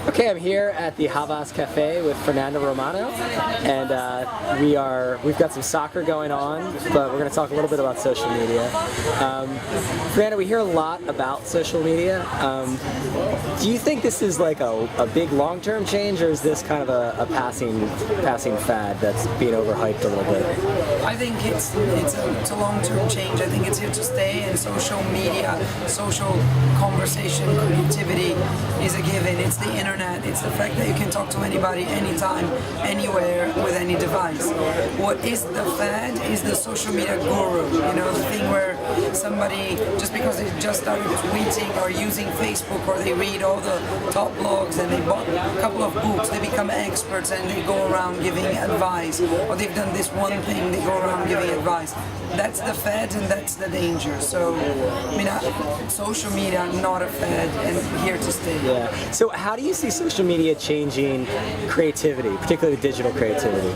Okay, I'm here at the Havas Cafe with Fernanda Romano, and we've got some soccer going on, but we're going to talk a little bit about social media. Fernanda, we hear a lot about social media. Do you think this is like a big long-term change, or is this kind of a passing fad that's being overhyped a little bit? I think it's a long-term change. I think it's here to stay, and social media, social conversation, creativity is a given. It's the internet. It's the fact that you can talk to anybody, anytime, anywhere, with any device. What is the fad is the social media guru. You know, the thing where somebody, just because they just started tweeting or using Facebook, or they read all the top blogs and they bought a couple of books, they become experts and they go around giving advice, or they've done this one thing, they go around giving advice. That's the fad, and that's the danger. So, I mean, social media, not a fad, and here to stay. Yeah. So how do you see social media changing creativity, particularly digital creativity?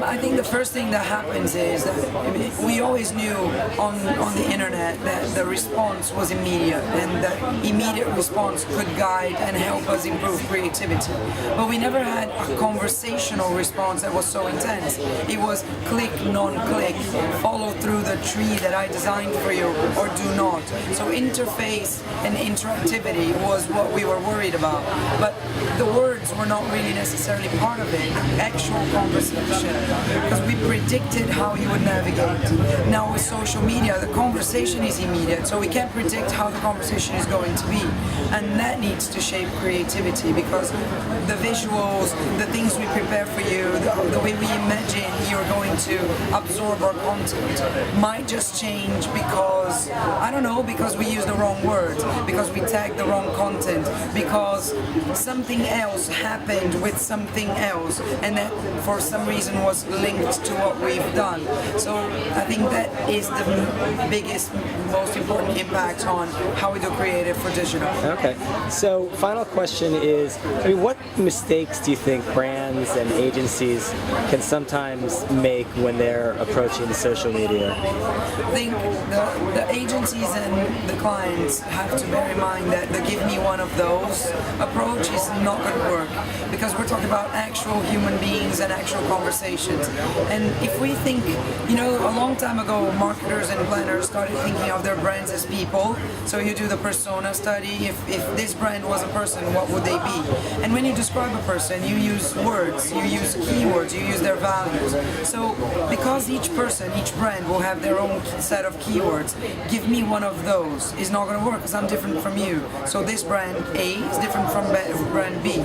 I think the first thing that happens is that we always knew on the internet that the response was immediate, and that immediate response could guide and help us improve creativity. But we never had a conversational response that was so intense. It was click, non-click, follow through the tree that I designed for you, or do not. So interface and interactivity was what we were worried about. But the words were not really necessarily part of it, actual conversation, because we predicted how you would navigate. Now with social media, the conversation is immediate, so we can't predict how the conversation is going to be. And that needs to shape creativity, because the visuals, the things we prepare for you, the way we imagine you're going to absorb our content might just change because, I don't know, because we use the wrong words, because we tag the wrong content, because something else happened with something else, and that for some reason was linked to what we've done. So I think that is the biggest, most important impact on how we do creative for digital. Okay, so final question is, I mean, what mistakes do you think brands and agencies can sometimes make when they're approaching social media? I think the agencies and the clients have to bear in mind that the give me one of those approach is not going to work, because we're talking about actual human beings and actual conversations. And if we think, you know, a long time ago, marketers and planners started thinking of their brands as people. So you do the persona study. If this brand was a person, what would they be? And when you describe a person, you use words, you use keywords, you use their values. So because each person, each brand will have their own set of keywords, give me one of those is not going to work, because I'm different from you. So this brand A is different from brand B.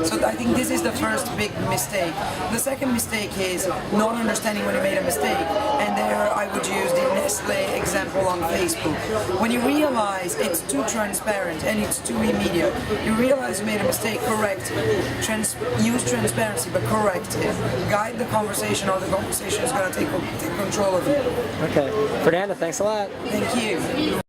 So I think this is the first big mistake. The second mistake is not understanding when you made a mistake. And there I would use the Nestle example on Facebook. When you realize it's too transparent and it's too immediate, you realize you made a mistake, correct it. Use transparency, but correct it. Guide the conversation, or the conversation is going to take control of you. Okay. Fernanda, thanks a lot. Thank you.